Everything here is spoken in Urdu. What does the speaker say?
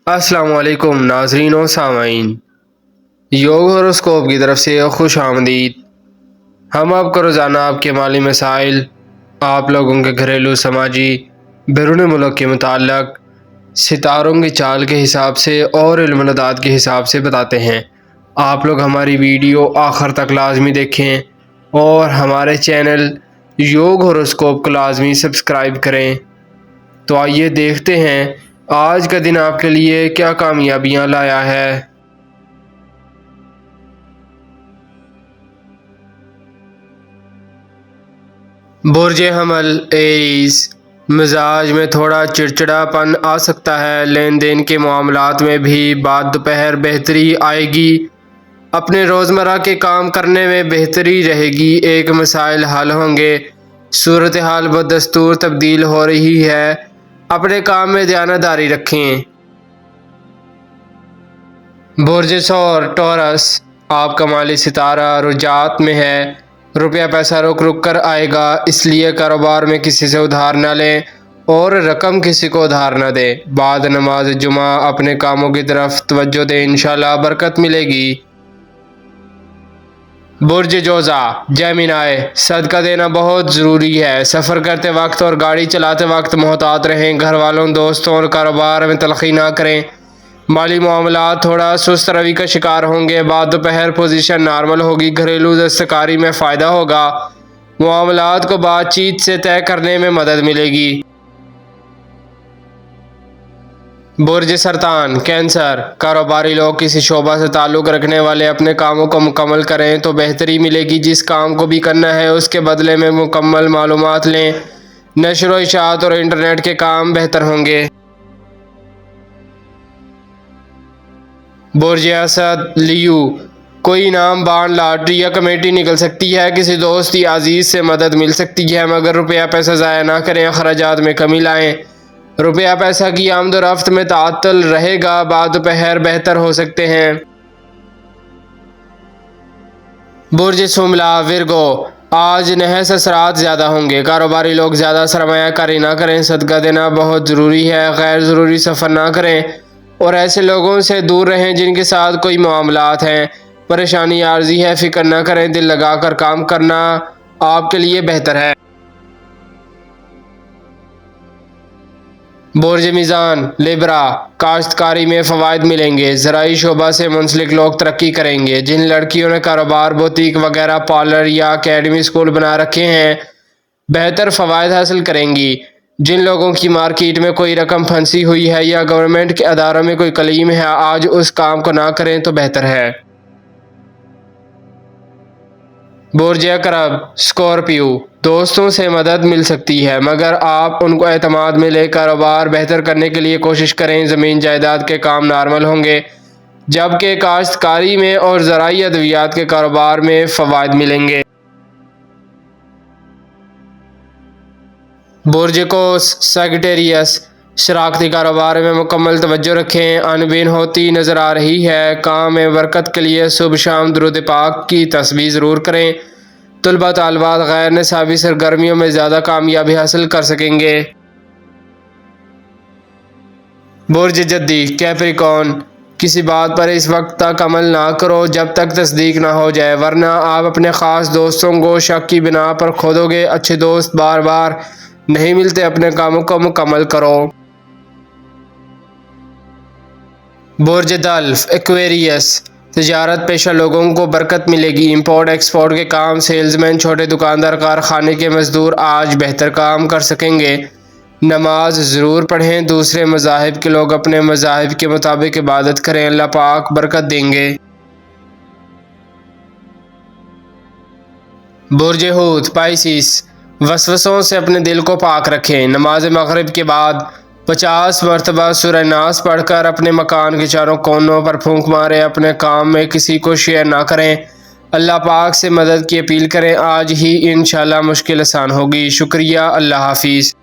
السلام علیکم ناظرین و سامعین، یوگ ہاروسکوپ کی طرف سے خوش آمدید۔ ہم آپ کو روزانہ آپ کے مالی مسائل، آپ لوگوں کے گھریلو، سماجی، بیرون ملک کے متعلق ستاروں کی چال کے حساب سے اور علم الاداد کے حساب سے بتاتے ہیں۔ آپ لوگ ہماری ویڈیو آخر تک لازمی دیکھیں اور ہمارے چینل یوگ ہاروسکوپ کو لازمی سبسکرائب کریں۔ تو آئیے دیکھتے ہیں آج کا دن آپ کے لیے کیا کامیابیاں لایا ہے۔ برج حمل ایریز، مزاج میں تھوڑا چڑچڑا پن آ سکتا ہے۔ لین دین کے معاملات میں بھی بعد دوپہر بہتری آئے گی۔ اپنے روزمرہ کے کام کرنے میں بہتری رہے گی، ایک مسائل حل ہوں گے۔ صورتحال بدستور تبدیل ہو رہی ہے، اپنے کام میں دیانتداری رکھیں۔ برج ثور ٹورس، آپ کا مالی ستارہ رجحانات میں ہے۔ روپیہ پیسہ رک رک کر آئے گا، اس لیے کاروبار میں کسی سے ادھار نہ لیں اور رقم کسی کو ادھار نہ دیں۔ بعد نماز جمعہ اپنے کاموں کی طرف توجہ دیں، انشاءاللہ برکت ملے گی۔ برج جوزا جیمنائی، صدقہ دینا بہت ضروری ہے۔ سفر کرتے وقت اور گاڑی چلاتے وقت محتاط رہیں۔ گھر والوں، دوستوں اور کاروبار میں تلخی نہ کریں۔ مالی معاملات تھوڑا سست روی کا شکار ہوں گے، بعد دوپہر پوزیشن نارمل ہوگی۔ گھریلو دستکاری میں فائدہ ہوگا، معاملات کو بات چیت سے طے کرنے میں مدد ملے گی۔ برج سرطان کینسر، کاروباری لوگ کسی شعبہ سے تعلق رکھنے والے اپنے کاموں کو مکمل کریں تو بہتری ملے گی۔ جس کام کو بھی کرنا ہے اس کے بدلے میں مکمل معلومات لیں۔ نشر و اشاعت اور انٹرنیٹ کے کام بہتر ہوں گے۔ برج اسد لیو، کوئی انعام بانڈ، لاٹری یا کمیٹی نکل سکتی ہے۔ کسی دوست یا عزیز سے مدد مل سکتی ہے، مگر روپیہ پیسہ ضائع نہ کریں، اخراجات میں کمی لائیں۔ روپیہ پیسہ کی آمد و رفت میں تعطل رہے گا، بعد دوپہر بہتر ہو سکتے ہیں۔ برج شملہ ورگو، آج نحس اثرات زیادہ ہوں گے، کاروباری لوگ زیادہ سرمایہ کاری نہ کریں، صدقہ دینا بہت ضروری ہے۔ غیر ضروری سفر نہ کریں اور ایسے لوگوں سے دور رہیں جن کے ساتھ کوئی معاملات ہیں۔ پریشانی عارضی ہے، فکر نہ کریں، دل لگا کر کام کرنا آپ کے لیے بہتر ہے۔ برج میزان لیبرا، کاشتکاری میں فوائد ملیں گے، زرعی شعبہ سے منسلک لوگ ترقی کریں گے۔ جن لڑکیوں نے کاروبار، بوتیک وغیرہ، پارلر یا اکیڈمی اسکول بنا رکھے ہیں، بہتر فوائد حاصل کریں گی۔ جن لوگوں کی مارکیٹ میں کوئی رقم پھنسی ہوئی ہے یا گورنمنٹ کے اداروں میں کوئی کلیم ہے، آج اس کام کو نہ کریں تو بہتر ہے۔ برج عقرب اسکارپیو، دوستوں سے مدد مل سکتی ہے مگر آپ ان کو اعتماد میں لے کاروبار بہتر کرنے کے لیے کوشش کریں۔ زمین جائیداد کے کام نارمل ہوں گے، جبکہ کاشتکاری میں اور زرعی ادویات کے کاروبار میں فوائد ملیں گے۔ برج قوس سیجیٹیریس، شراکتی کاروبار میں مکمل توجہ رکھیں، آن بین ہوتی نظر آ رہی ہے۔ کام میں برکت کے لیے صبح شام درود پاک کی تسبیح ضرور کریں۔ طلباء طالبات غیر نصابی سرگرمیوں میں زیادہ کامیابی حاصل کر سکیں گے۔ برج جدی کیپریکارن، کسی بات پر اس وقت تک عمل نہ کرو جب تک تصدیق نہ ہو جائے، ورنہ آپ اپنے خاص دوستوں کو شک کی بنا پر کھو دو گے۔ اچھے دوست بار بار نہیں ملتے، اپنے کاموں کو مکمل کرو۔ برج دلف ایکویریس، تجارت پیشہ لوگوں کو برکت ملے گی، امپورٹ ایکسپورٹ کے کام، سیلز مین، چھوٹے دکاندار، کارخانے کے مزدور آج بہتر کام کر سکیں گے۔ نماز ضرور پڑھیں، دوسرے مذاہب کے لوگ اپنے مذاہب کے مطابق عبادت کریں، اللہ پاک برکت دیں گے۔ برج حوت پائسیس، وسوسوں سے اپنے دل کو پاک رکھیں، نماز مغرب کے بعد 50 مرتبہ سورہ ناس پڑھ کر اپنے مکان کے چاروں کونوں پر پھونک ماریں، اپنے کام میں کسی کو شیئر نہ کریں، اللہ پاک سے مدد کی اپیل کریں، آج ہی انشاءاللہ مشکل آسان ہوگی۔ شکریہ، اللہ حافظ۔